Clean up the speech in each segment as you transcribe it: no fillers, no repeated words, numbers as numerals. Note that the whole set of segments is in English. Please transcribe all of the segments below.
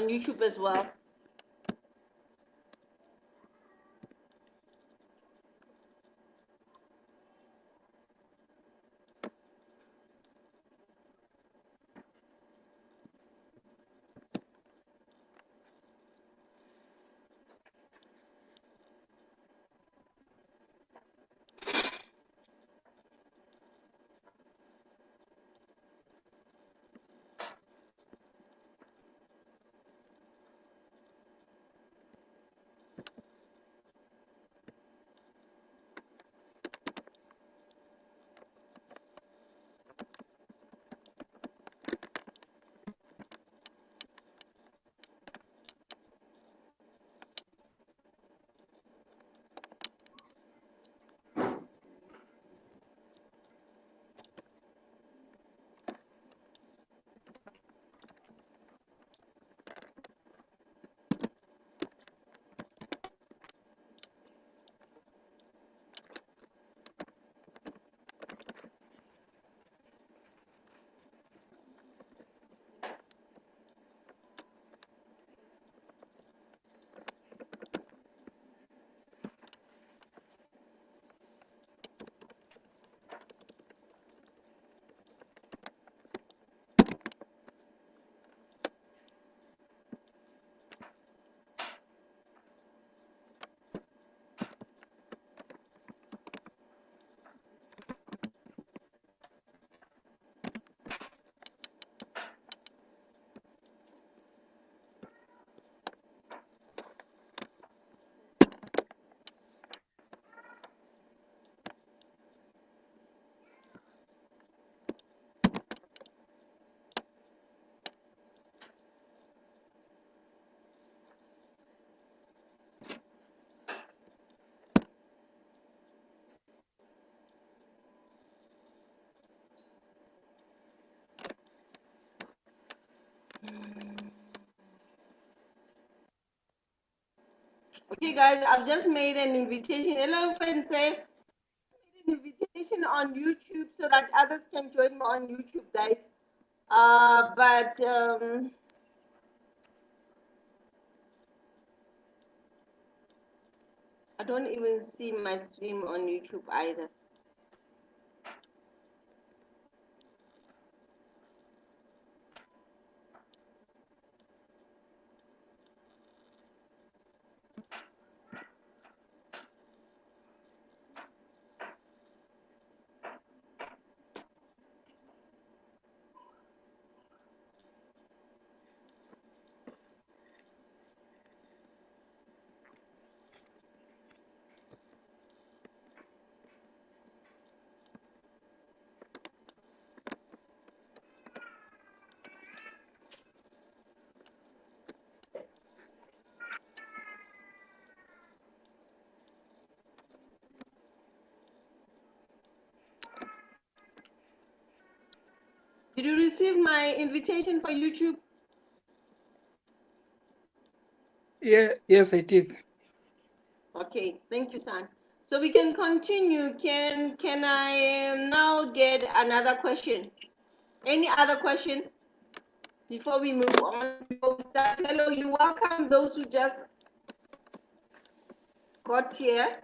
YouTube as well. Okay, guys, I've just made an invitation. Hello, friends. Say an invitation on YouTube so that others can join me on YouTube, guys. But I don't even see my stream on YouTube either. Did you receive my invitation for YouTube? Yeah, yes, I did. Okay, thank you, son. So we can continue. Can I now get another question? Any other question before we move on? Before we start, hello, you welcome those who just got here.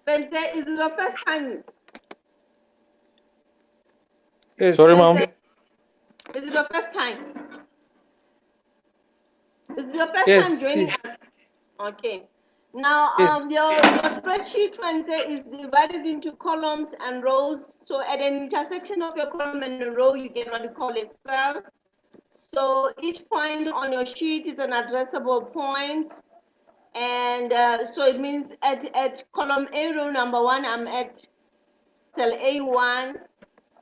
Bente, is it your first time? Yes. Sorry, ma'am. Is it your first time? Is it your first Yes, time joining us? Okay. Now, Yes. your spreadsheet, Wednesday, is divided into columns and rows. So at an intersection of your column and a row, you get what you call a cell. So each point on your sheet is an addressable point. And so it means at column A, row number 1, I'm at cell A1,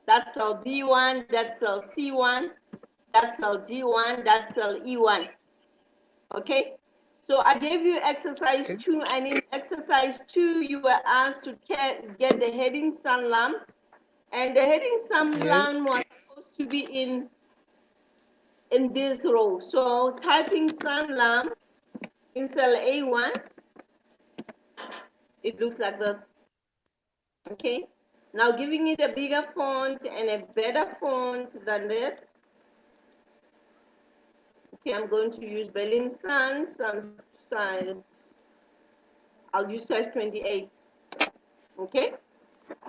that's cell B1, that's cell C1, that's cell D1, that's cell E1. Okay? So I gave you exercise 2, and in exercise 2, you were asked to get the heading sun lamp, and the heading sun lamp was supposed to be in this row. So typing sun lamp in cell A1, it looks like this. Okay? Now giving it a bigger font and a better font than that. Okay, I'm going to use Berlin Sans size. I'll use size 28. Okay.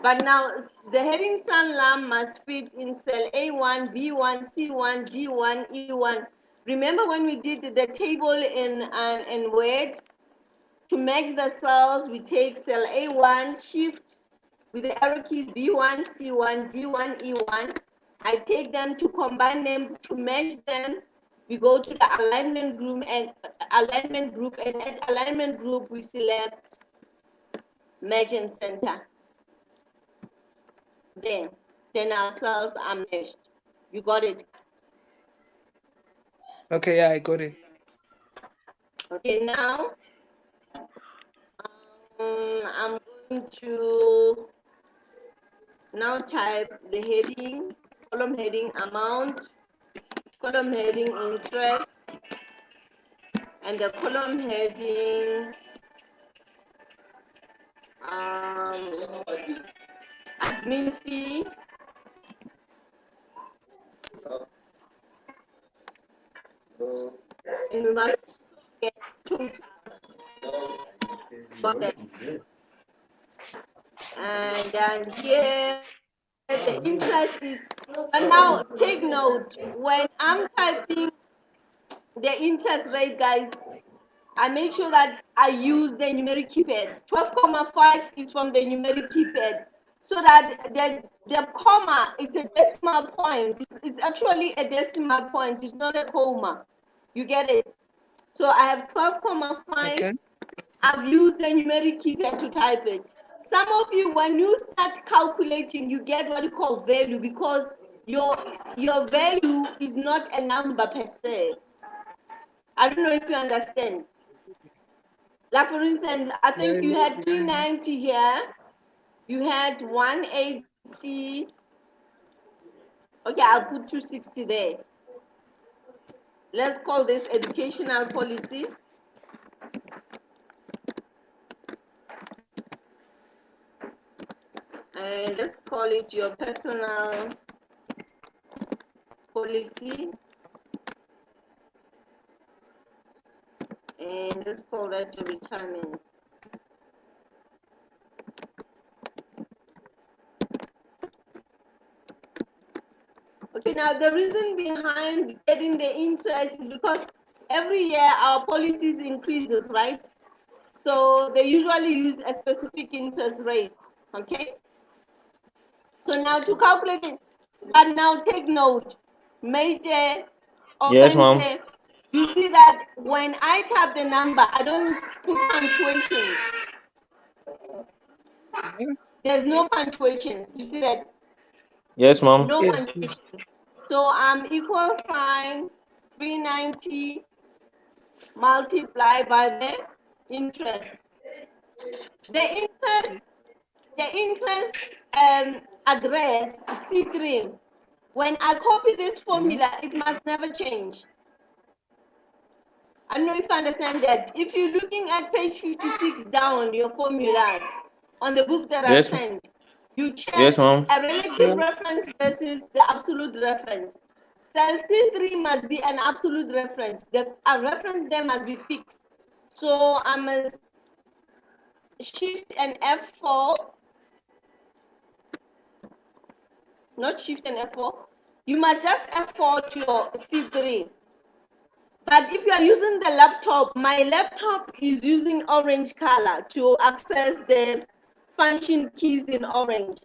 But now the heading sun lamp must fit in cell A1, B1, C1, D1, E1. Remember when we did the table in Word? To match the cells, we take cell A1, shift with the arrow keys B1, C1, D1, E1. I take them to combine them to match them. We go to the alignment group and at alignment group we select match and center. There. Then our cells are meshed. You got it? Okay, yeah, I got it. Okay, now I'm going to now type the heading, column heading amount, column heading interest, and the column heading admin fee. And we must get total. Got it. And then here the interest is, but now take note, when I'm typing the interest rate, guys, I make sure that I use the numeric keypad. 12,5 is from the numeric keypad, so that the comma, it's a decimal point. It's actually a decimal point. It's not a comma. You get it? So I have 12,5. Okay. I've used the numeric keypad to type it. Some of you, when you start calculating, you get what you call value, because your value is not a number per se. I don't know if you understand. Like for instance, I think you had 390 here, you had 180. Okay, I'll put 260 there. Let's call this educational policy. And let's call it your personal policy. And let's call that your retirement. Okay, now the reason behind getting the interest is because every year our policies increases, right? So they usually use a specific interest rate, okay? So now to calculate it, but now take note, major Yes, ma'am. offense. You see that when I type the number, I don't put punctuations. There's no punctuations. You see that? Yes, ma'am. No Yes. punctuations. So equal sign 390 multiplied by the interest. The interest address C3. When I copy this formula, it must never change. I don't know if you understand that. If you're looking at page 56 down, your formulas on the book that Yes. I sent, you check Yes, ma'am. a relative reference versus the absolute reference. Cell C3 must be an absolute reference. The reference there must be fixed. So I must shift and F4, not shift and F4. You must just F4 to your C3. But if you are using the laptop, my laptop is using orange color to access the function keys in orange.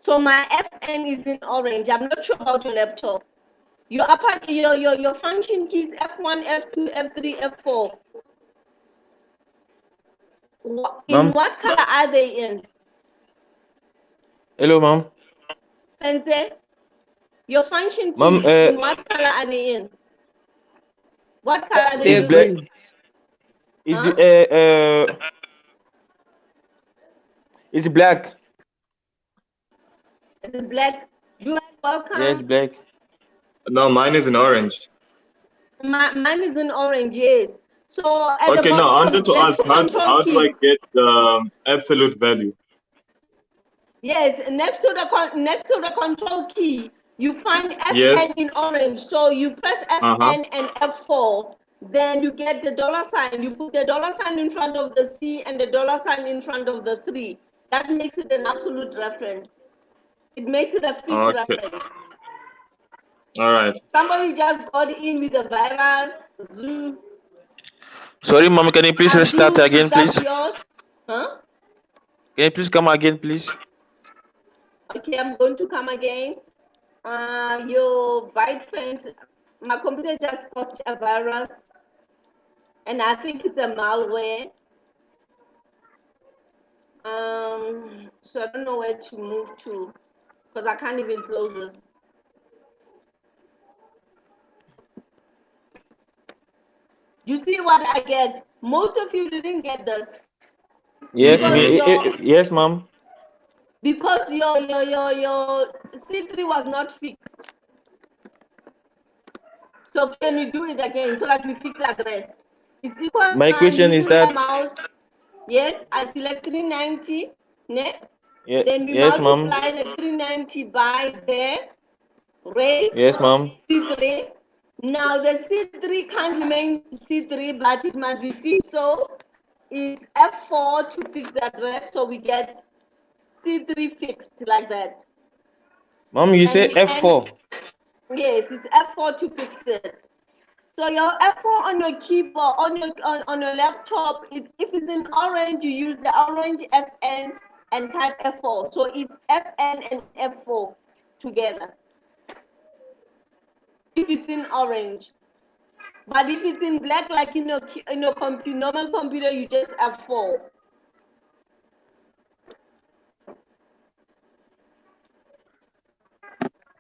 So my FN is in orange. I'm not sure about your laptop. Your function keys F1, F2, F3, F4. In what color are they in? Hello, ma'am. Sensei, your function keys, in what color are they in? What color are they Black. It's black. Is it black? You are welcome. Yes, black. No, mine is in orange. Mine is in orange, yes. So at okay, the bottom, now I wanted to ask, how do I get the absolute value? Yes, next to the control key, you find FN Yes. in orange. So you press FN and F4. Then you get the $sign. You put the $sign in front of the C and the $sign in front of the 3. That makes it an absolute reference. It makes it a fixed Okay. reference. All right. Somebody just got in with a virus. Zoom. Sorry, mom. Can you please restart Abdul, again, is that please? yours? Huh? Can you please come again, please? Okay, I'm going to come again. Your byte fence, my computer just got a virus, and I think it's a malware. So I don't know where to move to, because I can't even close this. You see what I get? Most of you didn't get this. Yes, Because yes, mom. Because your C3 was not fixed. So can you do it again so that we fix the address? It's equal My sign question is using the that. mouse. Yes, I select 390. Ne? Yeah, Then we yes, mom. multiply the 390 by the rate Yes, mom. C3. Now the C3 can't remain C3, but it must be fixed. So it's F4 to fix the address. So we get C3 fixed like that. Mom, you And say we F4. Yes, it's F4 to fix it. So your F4 on your keyboard, on your laptop, if it's in orange, you use the orange FN and type F4. So it's FN and F4 together. If it's in orange. But if it's in black, like in your normal computer, you just F4.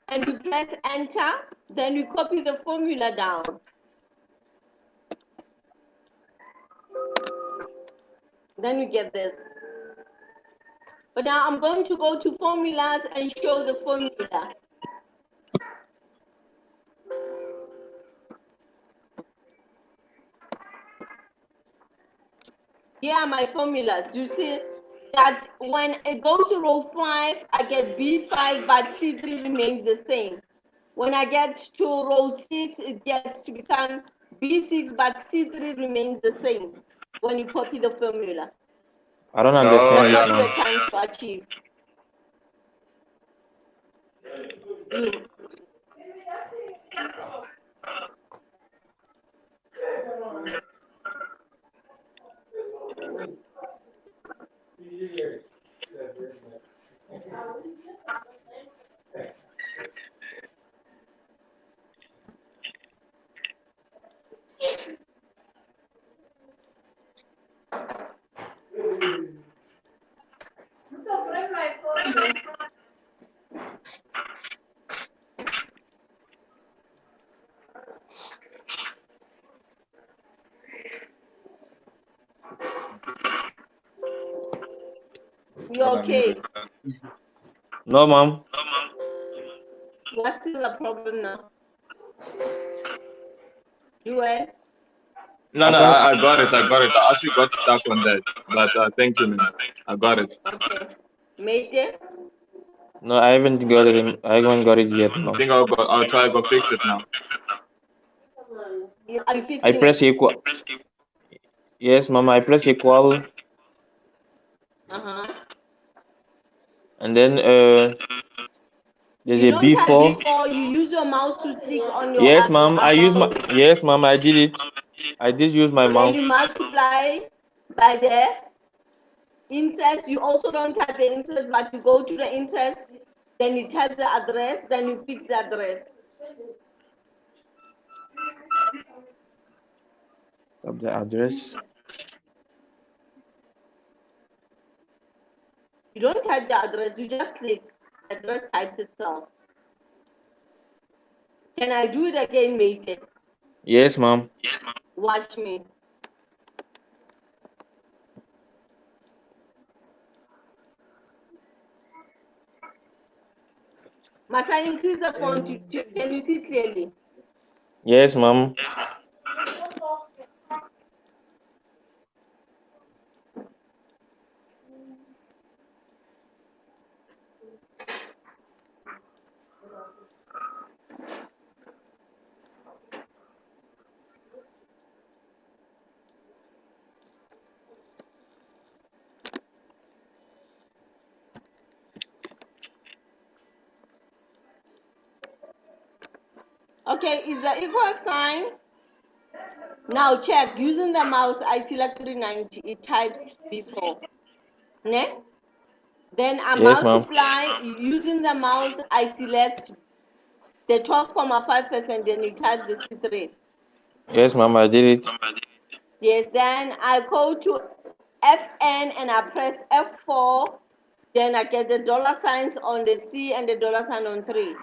And you press enter, then you copy the formula down. Then you get this. But now I'm going to go to formulas and show the formula. Here are my formulas. Do you see that when it goes to row 5, I get B5, but C3 remains the same. When I get to row 6, it gets to become B6, but C3 remains the same when you copy the formula. I don't Oh, understand That's this, what mom. we're trying to achieve. You okay? No, mom. What's still the problem now? You well? No, I got it. I got it. I actually got stuck on that. But thank you, man. I got it. Okay. Mate? No, I haven't got it. I haven't got it yet, I mom. think I'll try to go fix it now. Are you I fixing press it? equal. Yes, mom. I press equal, Uh-huh. and then there's You a don't type B4. before, you use your mouse to click on your Yes, mom. I use my. arrow. Yes, mom. I did it. I did use my Then mouse. you multiply by the interest. You also don't type the interest, but you go to the interest, then you type the address, then you fix the address. Of the address. You don't type the address, you just click. The address types itself. Can I do it again, mate? Yes, mom. Watch me. Must I increase the font? Can you see clearly? Yes, mom. Okay, is the equal sign? Now check, using the mouse, I select 390, it types before. Ne? Then I Yes, ma'am. multiply, using the mouse, I select the 12.5%, then you type the C3. Yes, ma'am, I did it. Yes, then I go to Fn and I press F4, then I get the dollar signs on the C and the dollar sign on 3.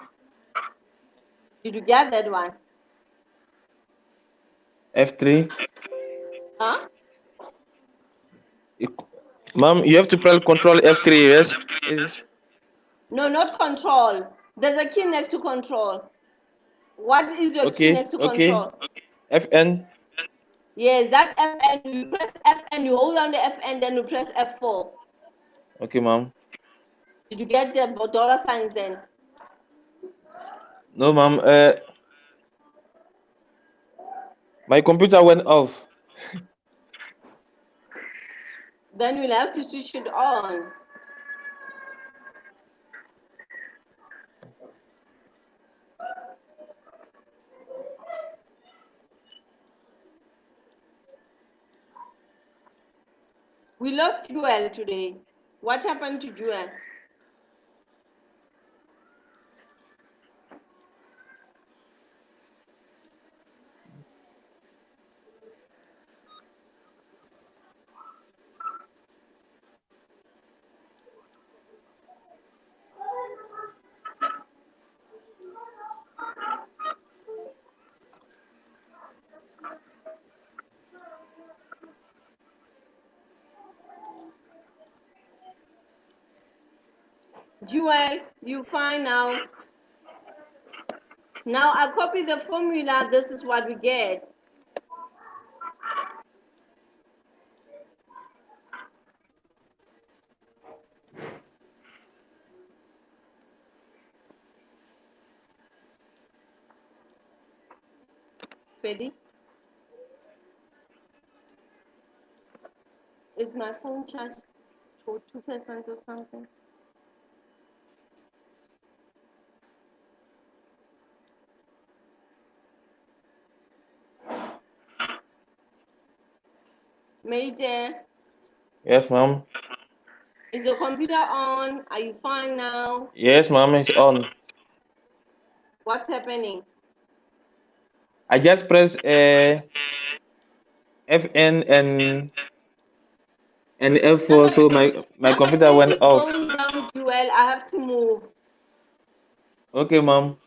Did you get that one? F3. Huh? Ma'am, you have to press Control F3, yes? No, not control. There's a key next to control. What is your key next to control? FN. Yes, that Fn, you press Fn, you hold on the Fn, then you press F4. Okay, ma'am. Did you get the dollar signs then? No, ma'am. My computer went off. Then you'll have to switch it on. We lost Jewel today. What happened to Jewel? Jewel, you find now. Now I copy the formula, this is what we get. Ready? Is my phone charged for 2% or something? Mayday, Yes, ma'am. is your computer on? Are you fine now? Yes, ma'am, it's on. What's happening? I just press FN and F4, so my computer went It's off. going down, Jewel. I have to move. Okay, ma'am.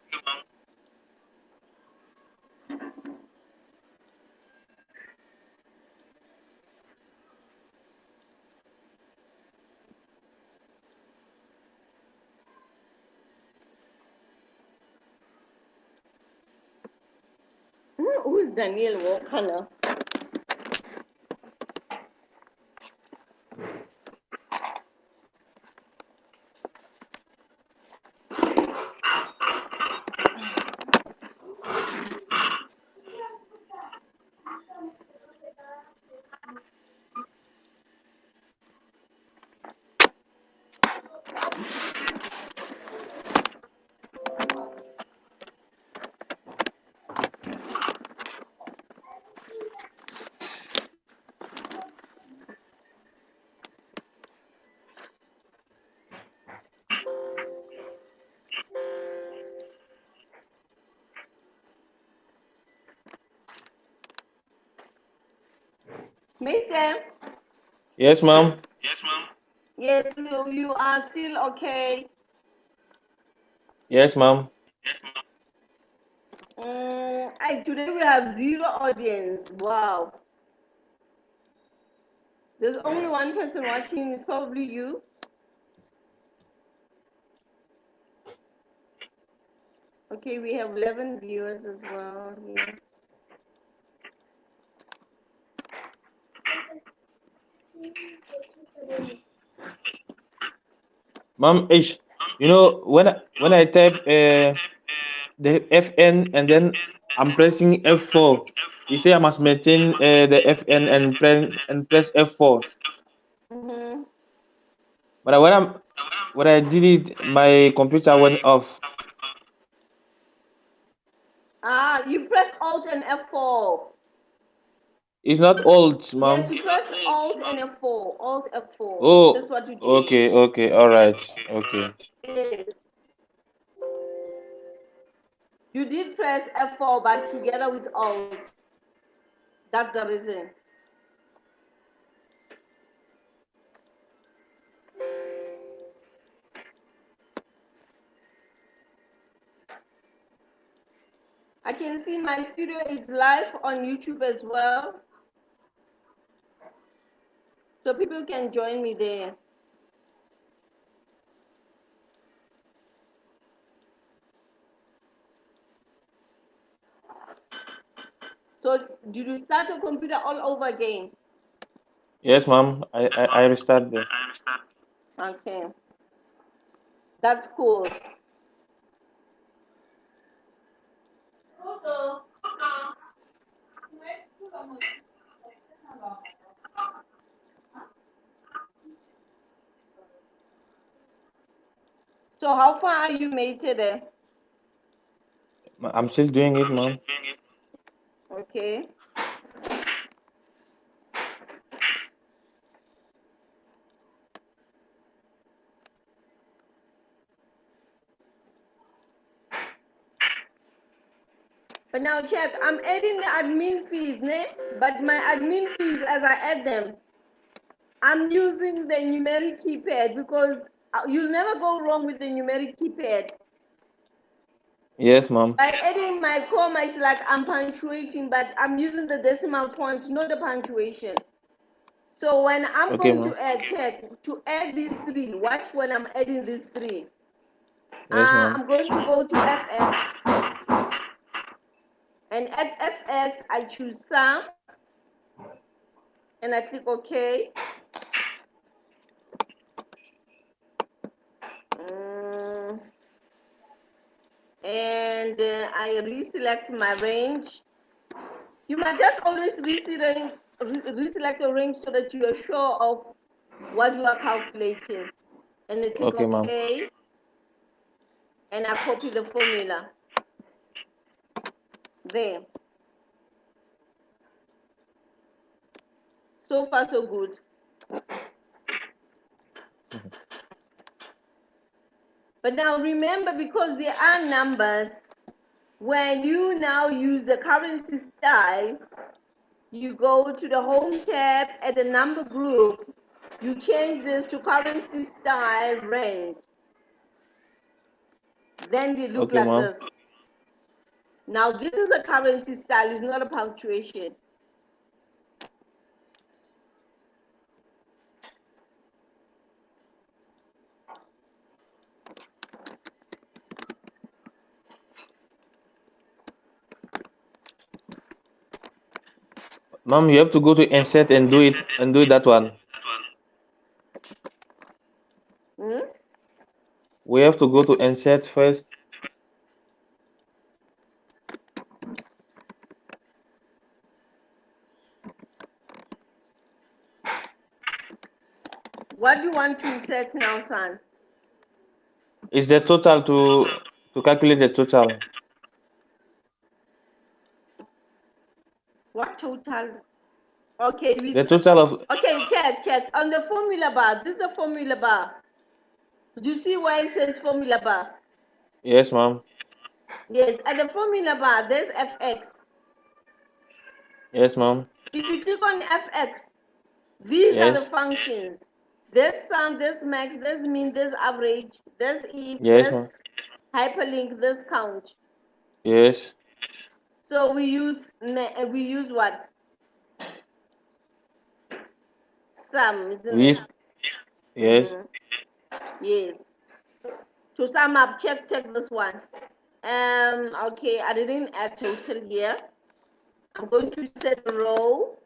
Who's Daniel Walker now? Meet them. Yes, ma'am. Yes, you are still okay. Yes, ma'am. Today we have 0 audience. Wow. There's only one person watching, it's probably you. Okay, we have 11 viewers as well here. Ma'am, you know, when I type the FN and then I'm pressing F4, you say I must maintain the FN and press F4. Mm-hmm. But when I did it, my computer went off. You press Alt and F4. It's not Alt, ma'am. Yes, you press Alt and F4. Alt F4. Oh, That's what you did. okay, okay, all right, okay. Yes. You did press F4, but together with Alt. That's the reason. I can see my studio is live on YouTube as well. So people can join me there. So did you start your computer all over again? Yes, ma'am. I restart there. Okay. That's cool. So how far are you made today? I'm still doing it, ma'am. Okay. But now check, I'm adding the admin fees, né? But my admin fees, as I add them, I'm using the numeric keypad because you'll never go wrong with the numeric keypad. Yes, ma'am. By adding my comma, it's like I'm punctuating, but I'm using the decimal point, not the punctuation. So when I'm Okay, going ma'am. to add, check, to add these three, watch when I'm adding these three. Yes, ma'am. I'm going to go to FX. And at FX, I choose sum. And I click OK. And I reselect my range. You might just always reselect a range so that you are sure of what you are calculating. And I click Okay, ma'am. OK. And I copy the formula. There. So far, so good. But now remember, because there are numbers, when you now use the currency style, you go to the home tab at the number group, you change this to currency style range. Then they look Okay, like ma'am. this. Now this is a currency style, it's not a punctuation. Ma'am, you have to go to insert and do it that one. We have to go to insert first. What do you want to insert now, son? Is the total to calculate the total. What total? Okay, The total of okay, check. On the formula bar, this is a formula bar. Do you see where it says formula bar? yes, ma'am. Yes, at the formula bar, there's FX. Yes, ma'am. If you click on FX, these are the Yes. functions. There's sum, there's max, there's mean, there's average, there's if, Yes, ma'am. there's hyperlink, there's count. Yes. So we use what? Sum, isn't it? Yes. Yes. To sum up, check this one. Okay, I didn't add total here. I'm going to set a row.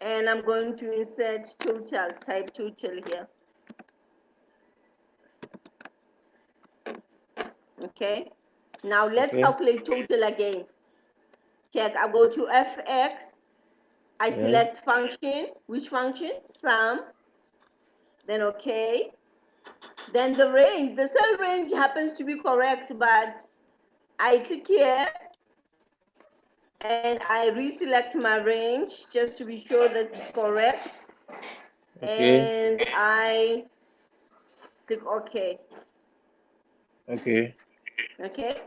And I'm going to insert total, type total here. Okay. Now let's calculate total again. Check, I go to FX. I select function. Which function? Sum. Then okay. Then the range, the cell range happens to be correct, but I click here and I reselect my range just to be sure that it's correct. Okay. And I click OK. Okay. Okay.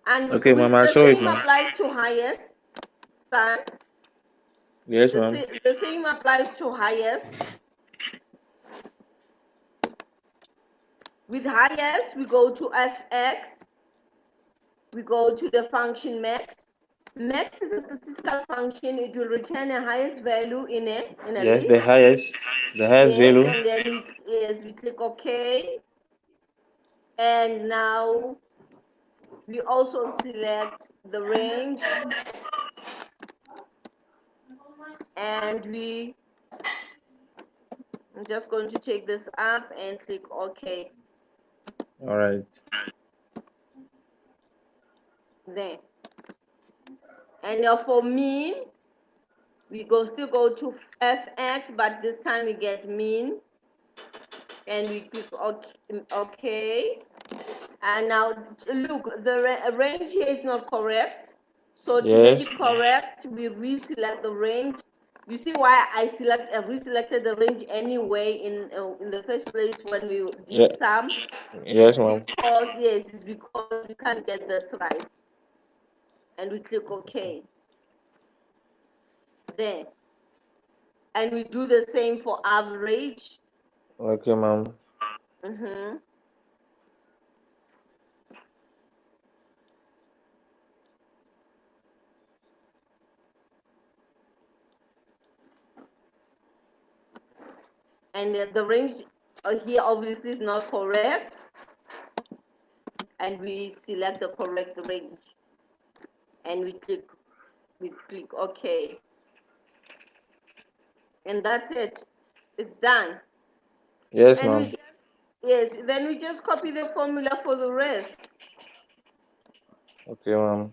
And Okay, ma'am. I the saw it, same ma'am. applies to highest, son. Yes, ma'am. The same applies to highest. With highest, we go to fx. We go to the function max. Max is a statistical function. It will return a highest value in a Yes, list. the highest Yes, value. and then we click OK. And now we also select the range, and I'm just going to take this up and click OK. All right. There. And now for mean, we still go to fx, but this time we get mean, and we click OK. And now look, the range here is not correct. So to make Yes. it correct, we reselect the range. You see why I reselected the range anyway in the first place when we did Yeah. sum? Yes, ma'am. It's because we can't get this right. And we click OK. There. And we do the same for average. Okay, ma'am. And the range here obviously is not correct. And we select the correct range. And we click OK. And that's it. It's done. Yes, And ma'am. then we just copy the formula for the rest. Okay, ma'am.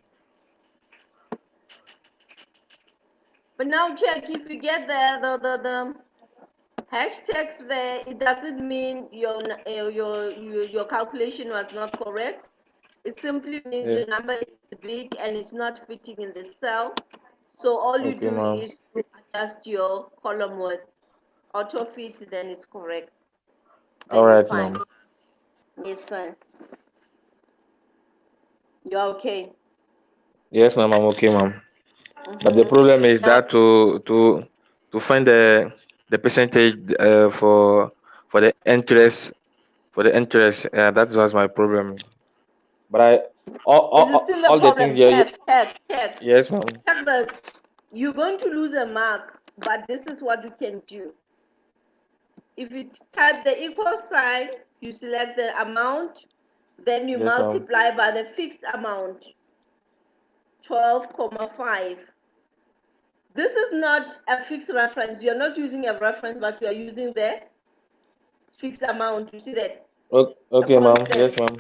But now check, if you get the hashtags there, it doesn't mean your calculation was not correct. It simply means Yeah. your number is big and it's not fitting in the cell. So all you Okay, do ma'am. is to adjust your column with auto fit, then it's correct. Then All it's right, fine. ma'am. Yes, sir. You're okay. Yes, ma'am. I'm okay, ma'am. But the problem is that to find the percentage for the interest that was my problem. But I Is it still a all the problem? things here. Check. Yes, ma'am. Check this. You're going to lose a mark, but this is what you can do. If you type the equal sign, you select the amount, then you Yes, ma'am. multiply by the fixed amount, 12,5. This is not a fixed reference. You're not using a reference, but you are using the fixed amount. You see that? Okay, ma'am. Yes, ma'am.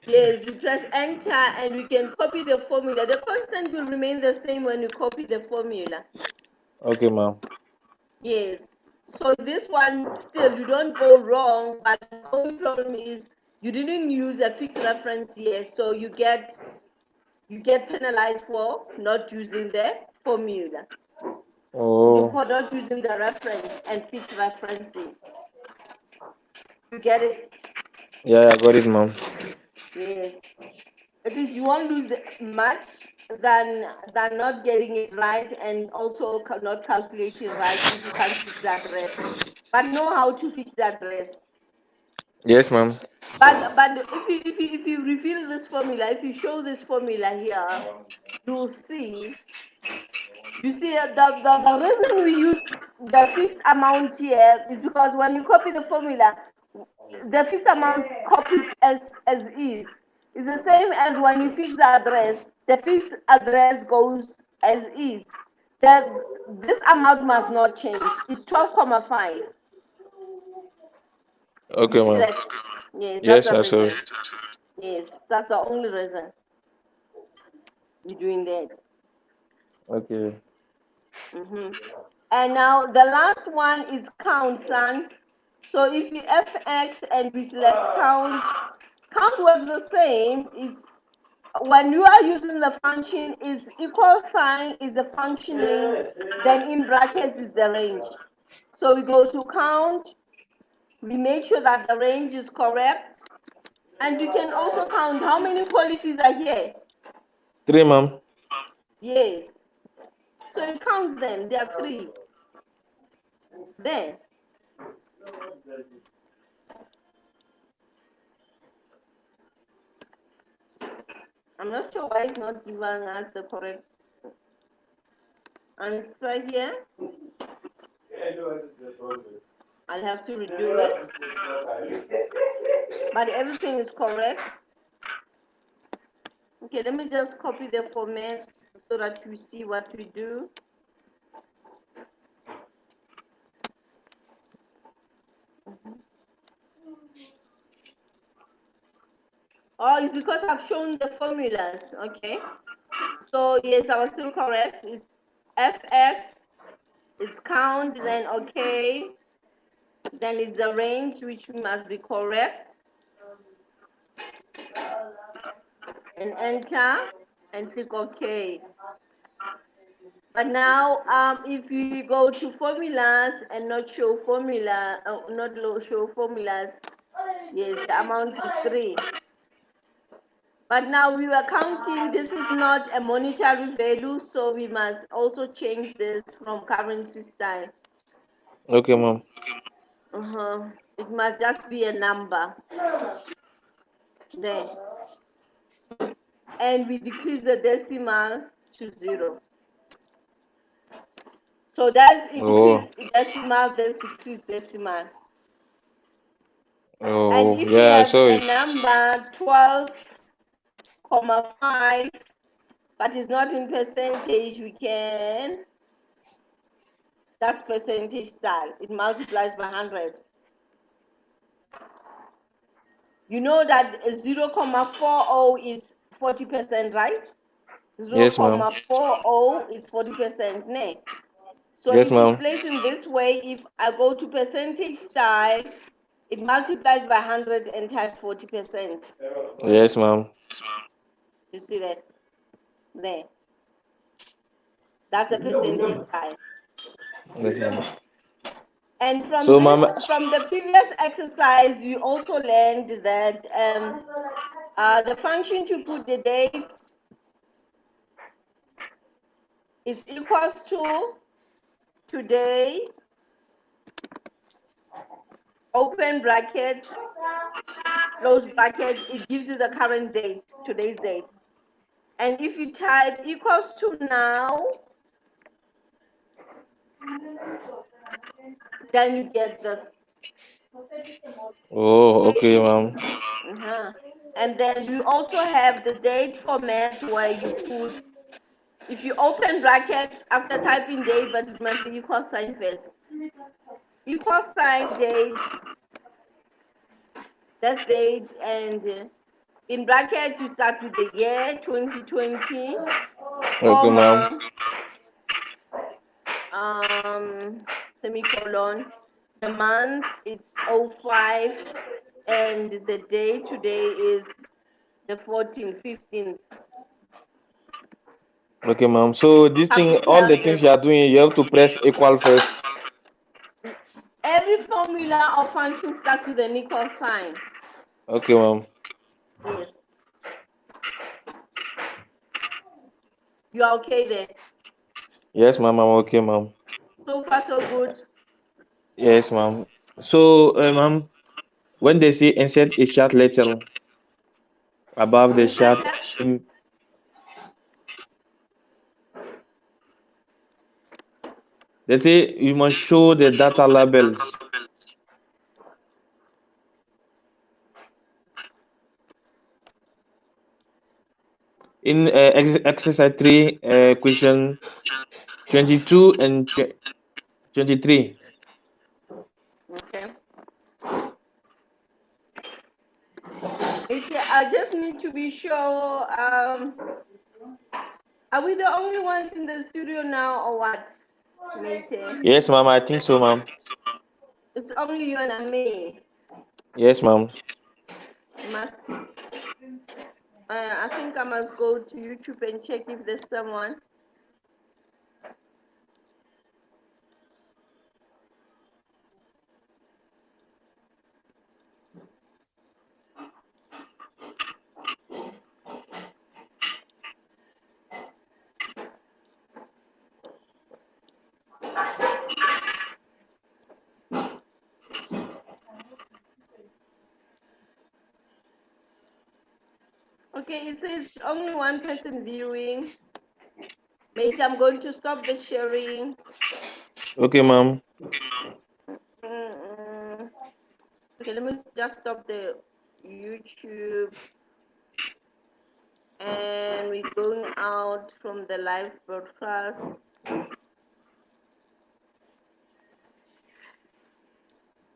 Yes, we press enter and we can copy the formula. The constant will remain the same when you copy the formula. Okay, ma'am. Yes. So this one still you don't go wrong, but the only problem is you didn't use a fixed reference here, so you get penalized for not using the formula. Oh. For not using the reference and fixed referencing. You get it? Yeah, I got it, ma'am. Yes. At least you won't lose much than not getting it right and also not calculating right if you can't fix that address. But know how to fix that address. Yes, ma'am. But if you reveal this formula, if you show this formula here, you'll see. You see the reason we use the fixed amount here is because when you copy the formula, the fixed amount copied as is. It's the same as when you fix the address. The fixed address goes as is. This amount must not change. It's 12,5. Okay, ma'am. That? Yes, Yes, that's the I saw reason. it. Yes, that's the only reason you're doing that. Okay. And now the last one is count, son. So if you fx and we select count, count works the same. when you are using the function, is equal sign is the function name, then in brackets is the range. So we go to count, we make sure that the range is correct, and you can also count how many policies are here. 3, ma'am. Yes. So it counts them, there are 3. There. I'm not sure why it's not giving us the correct answer here. I'll have to redo it. But everything is correct. Okay, let me just copy the formats so that you see what we do. Oh, it's because I've shown the formulas. Okay. So yes, I was still correct. It's fx, it's count, then okay, then it's the range, which must be correct, and enter and click OK. But now, if you go to formulas and not show formula, show formulas, yes, the amount is 3. But now we were counting, this is not a monetary value, so we must also change this from currency style. Okay, ma'am. It must just be a number. There. And we decrease the decimal to 0. So that's increased decimal, that's decreased decimal. And if we Yeah, I have saw a it. number 12,5, but it's not in percentage, we can, that's percentage style. It multiplies by 100. You know that 0,40 is 40%, right? Yes, ma'am. 0,40 is 40%, ne? So Yes, if it's ma'am. placed in this way, if I go to percentage style, it multiplies by 100 and times 40%. Yes, ma'am. You see that? There. That's the percentage style. Yes, ma'am. And from So, this, ma'am, from the previous exercise, you also learned that the function to put the dates is equals to today, open brackets, close brackets, it gives you the current date, today's date. And if you type equals to now, then you get this. okay, ma'am. And then you also have the date format where you put, if you open brackets after typing date, but it must be equal sign first. Equal sign date, that's date, and in bracket you start with the year 2020, Okay, ma'am. Semicolon, the month it's 05, and the day today is the 14th, 15th. Okay, ma'am. So this thing, all the things you are doing, you have to press equal first. Every formula or function starts with an equal sign. Okay, ma'am. Yes. You are okay there? Yes, ma'am. I'm okay, ma'am. So far, so good. Yes, ma'am. So, ma'am, when they say insert a chart letter above the chart, they say you must show the data labels. In exercise 3, question 22 and 23. Okay. I just need to be sure. Are we the only ones in the studio now, or what, Mate? Yes, ma'am. I think so, ma'am. It's only you and me. Yes, ma'am. Must. I think I must go to YouTube and check if there's someone. Okay, it says only one person viewing. Mate, I'm going to stop the sharing. Okay, ma'am. Okay, let me just stop the YouTube. And we're going out from the live broadcast.